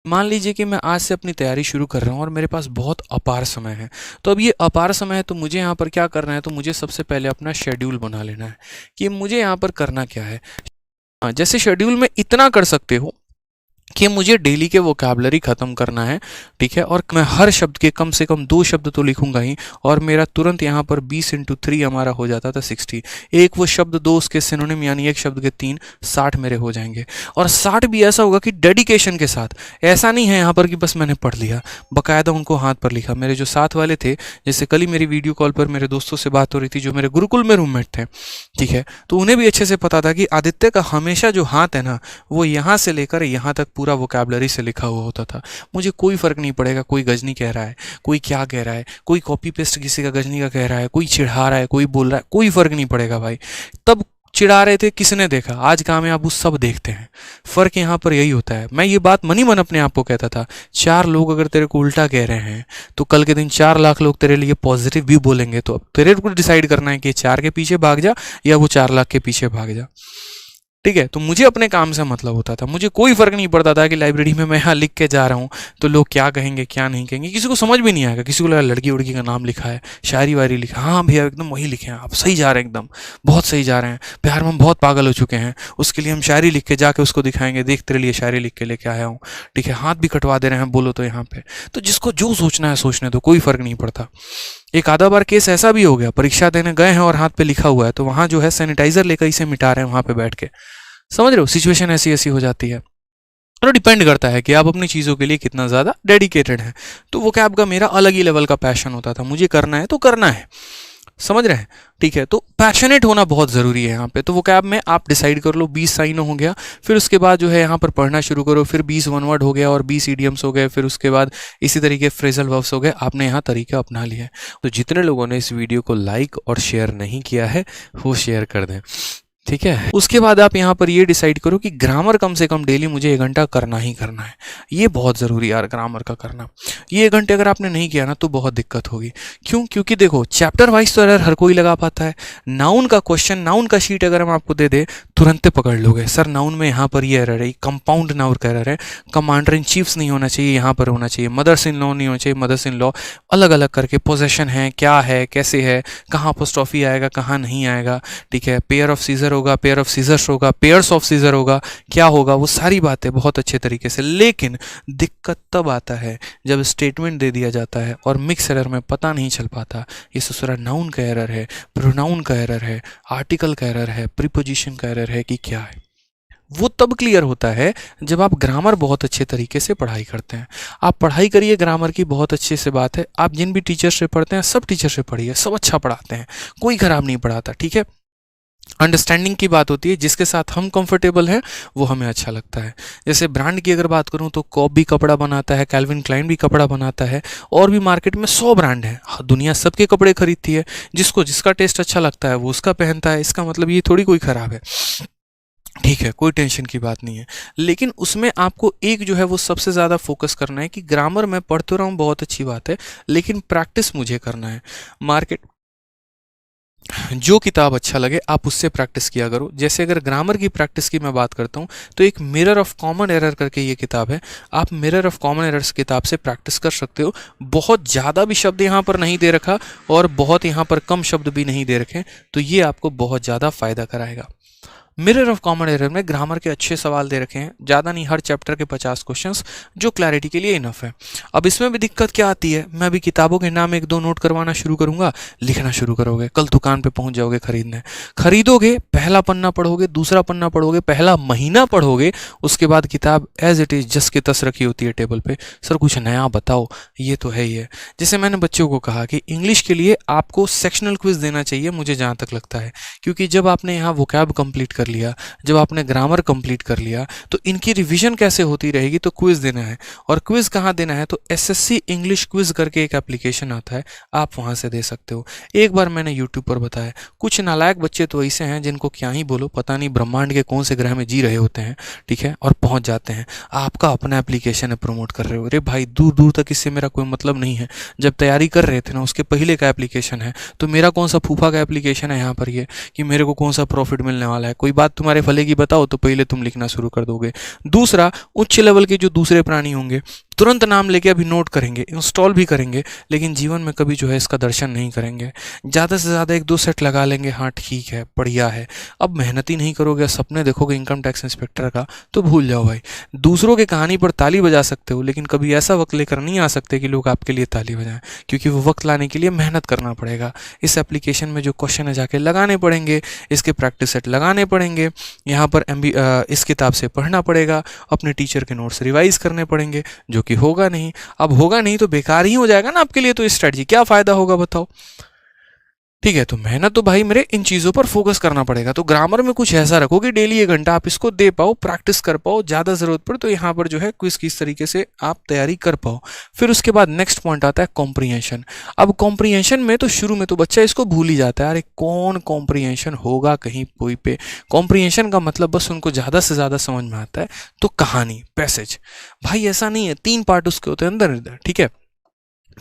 मान लीजिए कि मैं आज से अपनी तैयारी शुरू कर रहा हूँ और मेरे पास बहुत अपार समय है। तो अब ये अपार समय है तो मुझे यहाँ पर क्या करना है, तो मुझे सबसे पहले अपना शेड्यूल बना लेना है कि मुझे यहाँ पर करना क्या है। हाँ, जैसे शेड्यूल में इतना कर सकते हो कि मुझे डेली के वोकैबुलरी ख़त्म करना है, ठीक है, और मैं हर शब्द के कम से कम 2 शब्द तो लिखूंगा ही, और मेरा तुरंत यहाँ पर 20 इंटू 3 हमारा हो जाता था 60। एक वो शब्द 2 उसके सिनोनिम यानी एक शब्द के 3, 60 मेरे हो जाएंगे। और 60 भी ऐसा होगा कि डेडिकेशन के साथ, ऐसा नहीं है यहाँ पर कि बस मैंने पढ़ लिया, बाकायदा उनको हाथ पर लिखा। मेरे जो साथ वाले थे, जैसे कल ही मेरी वीडियो कॉल पर मेरे दोस्तों से बात हो रही थी जो मेरे गुरुकुल में रूममेट थे, ठीक है, तो उन्हें भी अच्छे से पता था कि आदित्य का हमेशा जो हाथ है ना, वो यहाँ से लेकर यहाँ तक पूरा वोकैबुलरी से लिखा हुआ होता था। मुझे कोई फर्क नहीं पड़ेगा कोई गजनी कह रहा है, कोई क्या कह रहा है, कोई कॉपी पेस्ट किसी का गजनी का कह रहा है, कोई चिढ़ा रहा है, कोई बोल रहा है, कोई फर्क नहीं पड़ेगा भाई। तब चिढ़ा रहे थे, किसने देखा, आज काम है आप उस सब देखते हैं। फर्क यहाँ पर यही होता है। मैं ये बात मनी मन अपने आप को कहता था, 4 लोग अगर तेरे को उल्टा कह रहे हैं तो कल के दिन 4 लाख लोग तेरे लिए पॉजिटिव भी बोलेंगे। तो अब तेरे को डिसाइड करना है कि 4 के पीछे भाग जा या वो 4 लाख के पीछे भाग जा, ठीक है। तो मुझे अपने काम से मतलब होता था, मुझे कोई फर्क नहीं पड़ता था कि लाइब्रेरी में मैं यहाँ लिख के जा रहा हूँ तो लोग क्या कहेंगे क्या नहीं कहेंगे, किसी को समझ भी नहीं आएगा। किसी को लगा लड़की उड़की का नाम लिखा है, शायरी वायरी लिखा, हाँ भैया एकदम वही लिखे हैं, आप सही जा रहे हैं, एकदम बहुत सही जा रहे हैं, प्यार में हम बहुत पागल हो चुके हैं, उसके लिए हम शायरी लिख के जाके उसको दिखाएंगे, देख तेरे लिए शायरी लिख के लेके आया हूँ, ठीक है, हाथ भी कटवा दे रहे हैं बोलो तो यहाँ पे। तो जिसको जो सोचना है सोचने दो, कोई फर्क नहीं पड़ता। एक आधा बार केस ऐसा भी हो गया, परीक्षा देने गए हैं और हाथ पे लिखा हुआ है, तो वहां जो है सैनिटाइजर लेकर इसे मिटा रहे हैं वहां पे बैठ के। समझ रहे हो, सिचुएशन ऐसी ऐसी हो जाती है। तो डिपेंड करता है कि आप अपनी चीज़ों के लिए कितना ज़्यादा डेडिकेटेड हैं। तो वो कैब का मेरा अलग ही लेवल का पैशन होता था, मुझे करना है तो करना है, समझ रहे हैं, ठीक है। तो पैशनेट होना बहुत ज़रूरी है यहाँ पे। तो वो कैब में आप डिसाइड कर लो, 20 साइनो हो गया, फिर उसके बाद जो है यहाँ पर पढ़ना शुरू करो, फिर 20 वन वर्ड हो गया और 20 ईडियम्स हो गए, फिर उसके बाद इसी तरीके फ्रेजल वर्ब्स हो गए, आपने यहाँ तरीका अपना लिया है। तो जितने लोगों ने इस वीडियो को लाइक और शेयर नहीं किया है वो शेयर कर दें, ठीक है। उसके बाद आप यहाँ पर ये डिसाइड करो कि ग्रामर कम से कम डेली मुझे 1 घंटा करना ही करना है। ये बहुत ज़रूरी है यार, ग्रामर का करना। ये 1 घंटे अगर आपने नहीं किया ना तो बहुत दिक्कत होगी। क्यों? क्योंकि देखो चैप्टर वाइज तो एरर हर कोई लगा पाता है। नाउन का क्वेश्चन, नाउन का शीट अगर हम आपको दे दे तुरंत पकड़ लोगे, सर नाउन में यहाँ पर ये एरर है, कंपाउंड नाउन का एरर है, कमांडर इन चीफ्स नहीं होना चाहिए, यहाँ पर होना चाहिए, मदर्स इन लॉ नहीं होना चाहिए, मदर्स इन लॉ, अलग अलग करके पोजेशन है, क्या है, कैसे है, कहाँ अपोस्ट्रोफी आएगा, कहाँ नहीं आएगा, ठीक है, पेयर ऑफ सीजर होगा, पेयर ऑफ सीजर्स होगा, पेयर्स ऑफ सीजर होगा, क्या होगा, वो सारी बातें बहुत अच्छे तरीके से। लेकिन दिक्कत तब आता है जब स्टेटमेंट दे दिया जाता है और मिक्स एरर में पता नहीं चल पाता ये ससुरा नाउन का एरर है, प्रोनाउन का एरर है, आर्टिकल का एरर है, प्रीपोजिशन का एरर है कि क्या है। वो तब क्लियर होता है जब आप ग्रामर बहुत अच्छे तरीके से पढ़ाई करते हैं। आप पढ़ाई करिए ग्रामर की, बहुत अच्छे से बात है। आप जिन भी टीचर से पढ़ते हैं सब टीचर से पढ़िए, सब अच्छा पढ़ाते हैं, कोई खराब नहीं पढ़ाता, ठीक है। अंडरस्टैंडिंग की बात होती है, जिसके साथ हम कंफर्टेबल हैं वो हमें अच्छा लगता है। जैसे ब्रांड की अगर बात करूं तो कॉप भी कपड़ा बनाता है, कैल्विन क्लाइन भी कपड़ा बनाता है, और भी मार्केट में 100 ब्रांड है, दुनिया सबके कपड़े खरीदती है, जिसको जिसका टेस्ट अच्छा लगता है वो उसका पहनता है। इसका मतलब ये थोड़ी कोई खराब है, ठीक है, कोई टेंशन की बात नहीं है। लेकिन उसमें आपको एक जो है वो सबसे ज़्यादा फोकस करना है कि ग्रामर मैं पढ़ तो रहा हूँ बहुत अच्छी बात है, लेकिन प्रैक्टिस मुझे करना है। मार्केट जो किताब अच्छा लगे आप उससे प्रैक्टिस किया करो। जैसे अगर ग्रामर की प्रैक्टिस की मैं बात करता हूँ तो एक मिरर ऑफ कॉमन एरर करके ये किताब है, आप मिरर ऑफ कॉमन एरर्स किताब से प्रैक्टिस कर सकते हो। बहुत ज़्यादा भी शब्द यहाँ पर नहीं दे रखा और बहुत यहाँ पर कम शब्द भी नहीं दे रखे, तो ये आपको बहुत ज़्यादा फायदा कराएगा। मिरर ऑफ कॉमन एरर में ग्रामर के अच्छे सवाल दे रखे हैं, ज़्यादा नहीं, हर चैप्टर के 50 क्वेश्चंस, जो क्लैरिटी के लिए इनफ है। अब इसमें भी दिक्कत क्या आती है, मैं अभी किताबों के नाम 1-2 नोट करवाना शुरू करूंगा, लिखना शुरू करोगे, कल दुकान पे पहुंच जाओगे खरीदने, खरीदोगे, पहला पन्ना पढ़ोगे, दूसरा पन्ना पढ़ोगे, पहला महीना पढ़ोगे, उसके बाद किताब एज इट इज़ जस के तस रखी होती है टेबल पे, सर कुछ नया बताओ, ये तो है ही है। जैसे मैंने बच्चों को कहा कि इंग्लिश के लिए आपको सेक्शनल क्विज देना चाहिए, मुझे जहाँ तक लगता है, क्योंकि जब आपने यहाँ वोकैब कंप्लीट कर लिया, जब आपने ग्रामर कंप्लीट कर लिया, तो इनकी रिवीजन कैसे होती रहेगी, तो क्विज देना है। और क्विज कहाँ देना है, तो एसएससी इंग्लिश क्विज करके एक एप्लीकेशन आता है, आप वहां से दे सकते हो। एक बार मैंने यूट्यूब पर बताया, कुछ नालायक बच्चे तो ऐसे हैं जिनको क्या ही बोलो, पता नहीं ब्रह्मांड के कौन से ग्रह में जी रहे होते हैं, ठीक है, और पहुंच जाते हैं। आपका अपना एप्लीकेशन है, प्रमोट कर रहे हो, अरे भाई दूर दूर तक इससे मेरा कोई मतलब नहीं है। जब तैयारी कर रहे थे ना उसके पहले का एप्लीकेशन है, तो मेरा कौन सा फूफा का एप्लीकेशन है यहाँ पर ये कि मेरे को कौन सा प्रॉफिट मिलने वाला है, कोई कोई बात तुम्हारे भले की बताओ तो पहले तुम लिखना शुरू कर दोगे। दूसरा, उच्च लेवल के जो दूसरे प्राणी होंगे तुरंत नाम लेके अभी नोट करेंगे, इंस्टॉल भी करेंगे, लेकिन जीवन में कभी जो है इसका दर्शन नहीं करेंगे। ज़्यादा से ज़्यादा 1-2 सेट लगा लेंगे, हाँ ठीक है बढ़िया है। अब मेहनत ही नहीं करोगे, सपने देखोगे इनकम टैक्स इंस्पेक्टर का, तो भूल जाओ भाई। दूसरों की कहानी पर ताली बजा सकते हो, लेकिन कभी ऐसा वक्त लेकर नहीं आ सकते कि लोग आपके लिए ताली बजाएं, क्योंकि वो वक्त लाने के लिए मेहनत करना पड़ेगा। इस एप्लीकेशन में जो क्वेश्चन है जाके लगाने पड़ेंगे, इसके प्रैक्टिस सेट लगाने पड़ेंगे, यहाँ पर इस किताब से पढ़ना पड़ेगा, अपने टीचर के नोट्स रिवाइज करने पड़ेंगे, जो कि होगा नहीं। अब होगा नहीं तो बेकार ही हो जाएगा ना आपके लिए, तो इस स्ट्रेटजी क्या फायदा होगा बताओ। ठीक है, तो मेहनत तो भाई मेरे इन चीज़ों पर फोकस करना पड़ेगा। तो ग्रामर में कुछ ऐसा रखो कि डेली 1 घंटा आप इसको दे पाओ, प्रैक्टिस कर पाओ, ज़्यादा ज़रूरत पड़े तो यहाँ पर जो है क्विज किस तरीके से आप तैयारी कर पाओ। फिर उसके बाद नेक्स्ट पॉइंट आता है कॉम्प्रिहेंशन। अब कॉम्प्रिहेंशन में तो शुरू में तो बच्चा इसको भूल ही जाता है, अरे कौन कॉम्प्रिहेंशन होगा कहीं कोई पे। कॉम्प्रिहेंशन का मतलब बस उनको ज़्यादा से ज़्यादा समझ में आता है तो कहानी, पैसेज। भाई ऐसा नहीं है, 3 पार्ट उसके होते हैं अंदर इधर, ठीक है।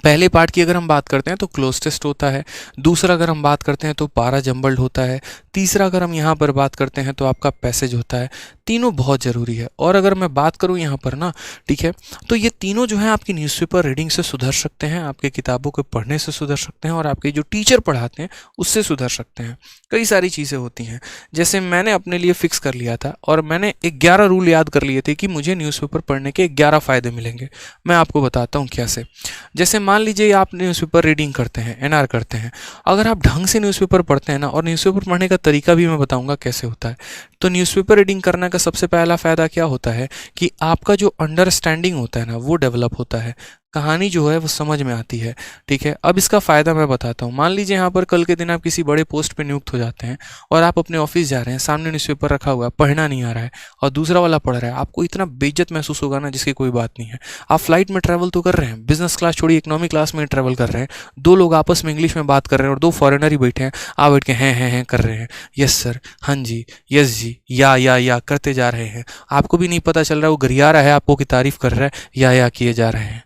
पहले पार्ट की अगर हम बात करते हैं तो क्लोज टेस्ट होता है, दूसरा अगर हम बात करते हैं तो पारा जंबल्ड होता है, तीसरा अगर हम यहाँ पर बात करते हैं तो आपका पैसेज होता है। तीनों बहुत ज़रूरी है। और अगर मैं बात करूँ यहाँ पर ना, ठीक है, तो ये तीनों जो है आपकी न्यूज़पेपर रीडिंग से सुधर सकते हैं, आपके किताबों के पढ़ने से सुधर सकते हैं, और आपके जो टीचर पढ़ाते हैं उससे सुधर सकते हैं। कई सारी चीज़ें होती हैं, जैसे मैंने अपने लिए फिक्स कर लिया था और मैंने 11 रूल याद कर लिए थे कि मुझे न्यूज़पेपर पढ़ने के 11 फ़ायदे मिलेंगे। मैं आपको बताता हूँ कैसे। जैसे मान लीजिए आप न्यूज़पेपर रीडिंग करते हैं, एनआर करते हैं, अगर आप ढंग से न्यूज़पेपर पढ़ते हैं ना, और न्यूज़पेपर पढ़ने का तरीका भी मैं बताऊंगा कैसे होता है, तो न्यूज़पेपर रीडिंग करने का सबसे पहला फ़ायदा क्या होता है कि आपका जो अंडरस्टैंडिंग होता है ना वो डेवलप होता है, कहानी जो है वो समझ में आती है। ठीक है, अब इसका फ़ायदा मैं बताता हूँ। मान लीजिए यहाँ पर कल के दिन आप किसी बड़े पोस्ट पे नियुक्त हो जाते हैं और आप अपने ऑफिस जा रहे हैं, सामने न्यूज़पेपर रखा हुआ है, पढ़ना नहीं आ रहा है और दूसरा वाला पढ़ रहा है, आपको इतना बेइज्जत महसूस होगा ना जिसकी कोई बात नहीं है। आप फ्लाइट में ट्रैवल तो कर रहे हैं, बिजनेस क्लास छोड़िए इकोनॉमी क्लास में ट्रैवल कर रहे हैं, 2 लोग आपस में इंग्लिश में बात कर रहे हैं और 2 फॉरेनर ही बैठे हैं, आप बैठ के हैं कर रहे हैं, यस सर, हाँ जी, यस जी, या करते जा रहे हैं, आपको भी नहीं पता चल रहा वो गरिया रहा है आपको की तारीफ कर रहा है, या किए जा रहे हैं।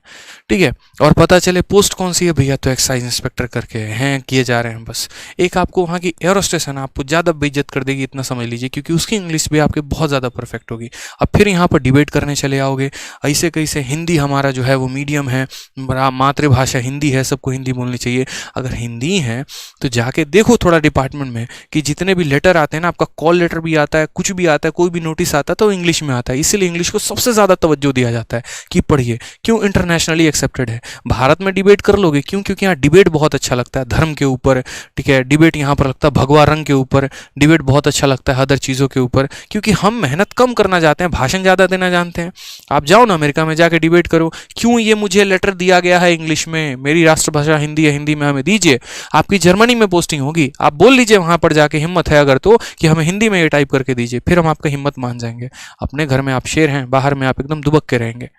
ठीक है, और पता चले पोस्ट कौन सी है भैया, तो एक्साइज इंस्पेक्टर करके हैं किए जा रहे हैं बस। एक आपको वहाँ की एयरोस्टेस है ना, आपको ज़्यादा बेइज्जत कर देगी, इतना समझ लीजिए, क्योंकि उसकी इंग्लिश भी आपके बहुत ज़्यादा परफेक्ट होगी। अब फिर यहाँ पर डिबेट करने चले आओगे, ऐसे कैसे, हिंदी हमारा जो है वो मीडियम है, मातृभाषा हिंदी है, सबको हिंदी बोलनी चाहिए। अगर हिंदी है तो जाके देखो थोड़ा डिपार्टमेंट में कि जितने भी लेटर आते हैं ना, आपका कॉल लेटर भी आता है, कुछ भी आता है, कोई भी नोटिस आता है तो इंग्लिश में आता है, इसीलिए इंग्लिश को सबसे ज़्यादा तवज्जो दिया जाता है कि पढ़िए। क्यों? इंटरनेशनली एक्सेप्टेड है। भारत में डिबेट कर लोगे, क्यों? क्योंकि यहाँ डिबेट बहुत अच्छा लगता है धर्म के ऊपर, ठीक है, डिबेट यहाँ पर लगता है भगवा रंग के ऊपर, डिबेट बहुत अच्छा लगता है अदर चीज़ों के ऊपर, क्योंकि हम मेहनत कम करना चाहते हैं, भाषण ज़्यादा देना जानते हैं। आप जाओ ना अमेरिका में जाके डिबेट करो, क्यों ये मुझे लेटर दिया गया है इंग्लिश में, मेरी राष्ट्रभाषा हिंदी है, हिंदी में हमें दीजिए। आपकी जर्मनी में पोस्टिंग होगी, आप बोल लीजिए वहाँ पर जाके, हिम्मत है अगर तो, कि हमें हिंदी में ये टाइप करके दीजिए, फिर हम आपका हिम्मत मान जाएंगे। अपने घर में आप शेर हैं, बाहर में आप एकदम दुबक के रहेंगे।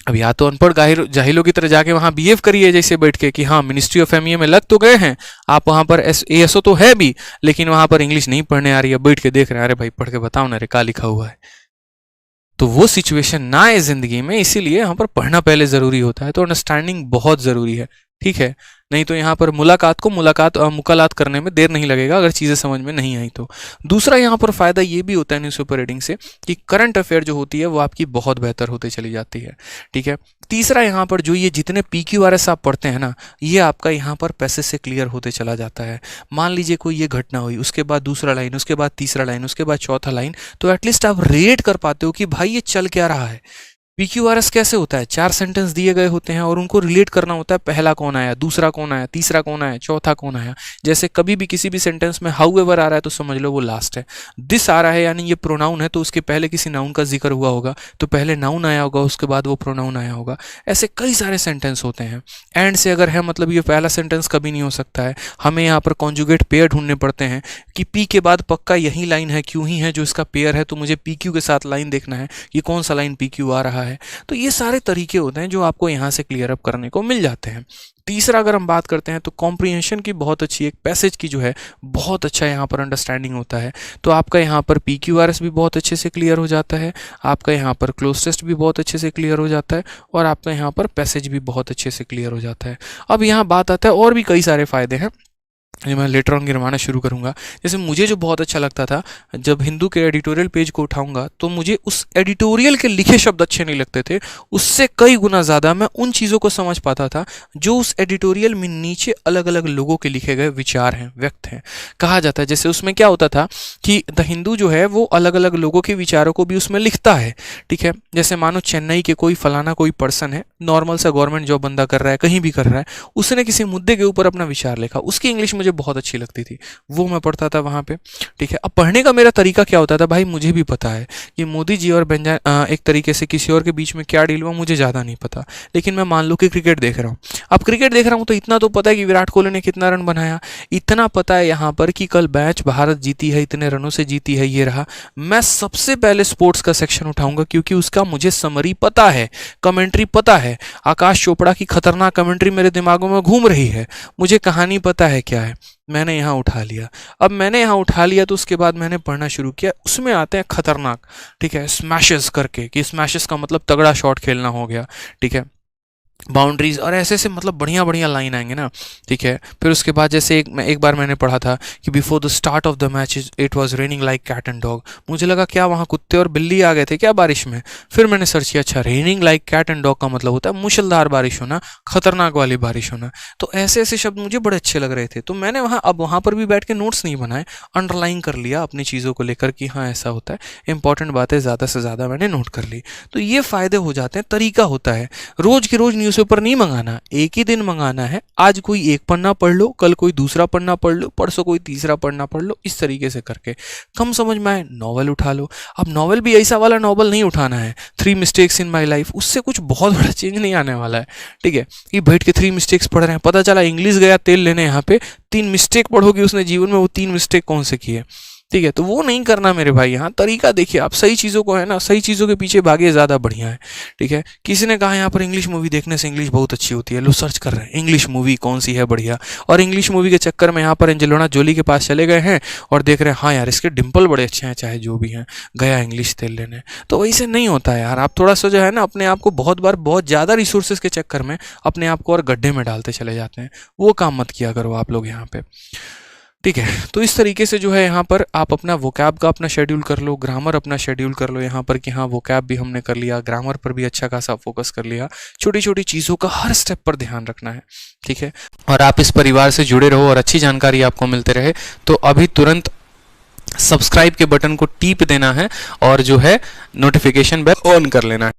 अब या तो अनपढ़ जाहिलों की तरह जाके वहाँ बिहेव करिए जैसे बैठ के कि हाँ मिनिस्ट्री ऑफ एमईए में लग तो गए हैं आप, वहाँ पर एएसओ तो है भी, लेकिन वहाँ पर इंग्लिश नहीं पढ़ने आ रही है, बैठ के देख रहे हैं, अरे भाई पढ़ के बताओ ना रे क्या लिखा हुआ है। तो वो सिचुएशन ना आए जिंदगी में, इसीलिए यहाँ पर पढ़ना पहले ज़रूरी होता है, तो अंडरस्टैंडिंग बहुत ज़रूरी है। ठीक है, नहीं तो यहाँ पर मुलाकात करने में देर नहीं लगेगा अगर चीज़ें समझ में नहीं आई तो। दूसरा यहाँ पर फ़ायदा ये भी होता है न्यूज़पेपर रीडिंग से कि करंट अफेयर जो होती है वो आपकी बहुत बेहतर होती चली जाती है। ठीक है, तीसरा यहाँ पर जो ये जितने PQRS आप पढ़ते हैं ना, ये आपका यहाँ पर पैसेज से क्लियर होते चला जाता है। मान लीजिए कोई ये घटना हुई, उसके बाद दूसरा लाइन, उसके बाद तीसरा लाइन, उसके बाद चौथा लाइन, तो एटलीस्ट आप रेट कर पाते हो कि भाई ये चल क्या रहा है। PQRS कैसे होता है, 4 सेंटेंस दिए गए होते हैं और उनको रिलेट करना होता है, पहला कौन आया, दूसरा कौन आया, तीसरा कौन आया, चौथा कौन आया। जैसे कभी भी किसी भी सेंटेंस में हाउएवर आ रहा है तो समझ लो वो लास्ट है, दिस आ रहा है यानी ये प्रोनाउन है तो उसके पहले किसी नाउन का जिक्र हुआ होगा, तो पहले नाउन आया होगा उसके बाद वो प्रोनाउन आया होगा। ऐसे कई सारे सेंटेंस होते हैं। एंड से अगर है मतलब ये पहला सेंटेंस कभी नहीं हो सकता है, हमें यहाँ पर कॉन्जुगेट पेयर ढूंढने पड़ते हैं कि पी के बाद पक्का यही लाइन है, क्यों ही है जो इसका पेयर है, तो मुझे PQ के साथ लाइन देखना है कि कौन सा लाइन PQ आ रहा है। तो ये सारे तरीके होते हैं जो आपको यहाँ से क्लियर अप करने को मिल जाते हैं। तीसरा अगर हम बात करते हैं तो कॉम्प्रिहेंशन की बहुत अच्छी, एक पैसेज की जो है बहुत अच्छा यहाँ पर अंडरस्टैंडिंग होता है, तो आपका यहाँ पर PQRS भी बहुत अच्छे से क्लियर हो जाता है, आपका यहाँ पर क्लोज टेस्ट भी बहुत अच्छे से क्लियर हो जाता है, और आपका यहाँ पर पैसेज भी बहुत अच्छे से क्लियर हो जाता है। अब यहाँ बात आता है और भी कई सारे फ़ायदे हैं ये मैं लेटर ऑन गिनवाना शुरू करूँगा। जैसे मुझे जो बहुत अच्छा लगता था, जब हिंदू के एडिटोरियल पेज को उठाऊंगा तो मुझे उस एडिटोरियल के लिखे शब्द अच्छे नहीं लगते थे, उससे कई गुना ज़्यादा मैं उन चीज़ों को समझ पाता था जो उस एडिटोरियल में नीचे अलग अलग लोगों के लिखे गए विचार हैं, व्यक्त हैं। कहा जाता है जैसे उसमें क्या होता था कि द हिंदू जो है वो अलग अलग लोगों के विचारों को भी उसमें लिखता है, ठीक है। जैसे मानो चेन्नई के कोई फलाना कोई पर्सन है, नॉर्मल सा गवर्नमेंट जॉब बंदा कर रहा है, कहीं भी कर रहा है, उसने किसी मुद्दे के ऊपर अपना विचार लिखा, उसकी इंग्लिश मुझे बहुत अच्छी लगती थी, वो मैं पढ़ता था वहाँ पे, ठीक है। अब पढ़ने का मेरा तरीका क्या होता था भाई, मुझे भी पता है कि मोदी जी और एक तरीके से किसी और के बीच में क्या डील हुआ मुझे ज़्यादा नहीं पता, लेकिन मैं मान लो कि क्रिकेट देख रहा हूँ। अब क्रिकेट देख रहा हूँ तो इतना तो पता है कि विराट कोहली ने कितना रन बनाया, इतना पता है यहाँ पर कि कल मैच भारत जीती है, इतने रनों से जीती है, ये रहा। मैं सबसे पहले स्पोर्ट्स का सेक्शन उठाऊंगा क्योंकि उसका मुझे समरी पता है, कमेंट्री पता है। आकाश चोपड़ा की खतरनाक कमेंट्री मेरे दिमागों में घूम रही है, मुझे कहानी पता है क्या है, मैंने यहाँ उठा लिया। अब मैंने यहाँ उठा लिया तो उसके बाद मैंने पढ़ना शुरू किया। उसमें आते हैं खतरनाक, ठीक है, स्मैशेस करके, कि स्मैशेस का मतलब तगड़ा शॉट खेलना हो गया, ठीक है, बाउंड्रीज और ऐसे ऐसे मतलब बढ़िया बढ़िया लाइन आएंगे ना, ठीक है। फिर उसके बाद जैसे एक बार मैंने पढ़ा था कि before the start of the match it was raining like cat and dog. मुझे लगा क्या वहाँ कुत्ते और बिल्ली आ गए थे क्या बारिश में। फिर मैंने सर्च किया, अच्छा raining like cat and dog का मतलब होता है मूसलाधार बारिश होना, खतरनाक वाली बारिश होना। तो ऐसे ऐसे शब्द मुझे बड़े अच्छे लग रहे थे, तो मैंने वहाँ पर भी बैठ के नोट्स नहीं बनाए, अंडरलाइन कर लिया अपनी चीज़ों को लेकर कि हाँ ऐसा होता है, इंपॉर्टेंट बातें ज़्यादा से ज़्यादा मैंने नोट कर ली। तो ये फ़ायदे हो जाते हैं, तरीका होता है। रोज़ के रोज़ न्यूज़पेपर नहीं मंगाना, एक ही दिन मंगाना है। आज कोई एक पन्ना पढ़ लो, कल कोई दूसरा पन्ना पढ़ लो, परसों कोई तीसरा पन्ना पढ़ लो, इस तरीके से करके कम समझ में आए नॉवल उठा लो। अब नॉवल भी ऐसा वाला नॉवल नहीं उठाना है 3 मिस्टेक्स इन माय लाइफ, उससे कुछ बहुत बड़ा चेंज नहीं आने वाला है, ठीक है। कि बैठ के 3 मिस्टेक्स पढ़ रहे हैं, पता चला इंग्लिश गया तेल लेने, यहाँ पे 3 मिस्टेक पढ़ोगे उसने जीवन में, वो 3 मिस्टेक कौन से किए, ठीक है। तो वो नहीं करना मेरे भाई। यहाँ तरीका देखिए, आप सही चीज़ों को है ना, सही चीज़ों के पीछे भागे ज़्यादा बढ़िया है, ठीक है। किसी ने कहा यहाँ पर इंग्लिश मूवी देखने से इंग्लिश बहुत अच्छी होती है, लो सर्च कर रहे हैं इंग्लिश मूवी कौन सी है बढ़िया, और इंग्लिश मूवी के चक्कर में यहाँ पर एंजेलिना जोली के पास चले गए हैं और देख रहे हैं हाँ यार इसके डिम्पल बड़े अच्छे हैं, चाहे जो भी हैं, गया इंग्लिश तेल लेने। तो वैसे नहीं होता है यार, आप थोड़ा सा जो है ना अपने आप को बहुत बार बहुत ज़्यादा रिसोर्सेज के चक्कर में अपने आप को और गड्ढे में डालते चले जाते हैं, वो काम मत किया करो आप लोग यहाँ पे, ठीक है। तो इस तरीके से जो है यहाँ पर आप अपना वोकैब का अपना शेड्यूल कर लो, ग्रामर अपना शेड्यूल कर लो यहाँ पर कि हाँ वोकैब भी हमने कर लिया, ग्रामर पर भी अच्छा खासा फोकस कर लिया, छोटी छोटी चीज़ों का हर स्टेप पर ध्यान रखना है, ठीक है। और आप इस परिवार से जुड़े रहो और अच्छी जानकारी आपको मिलते रहे, तो अभी तुरंत सब्सक्राइब के बटन को टीप देना है और जो है नोटिफिकेशन बेल ऑन कर लेना है।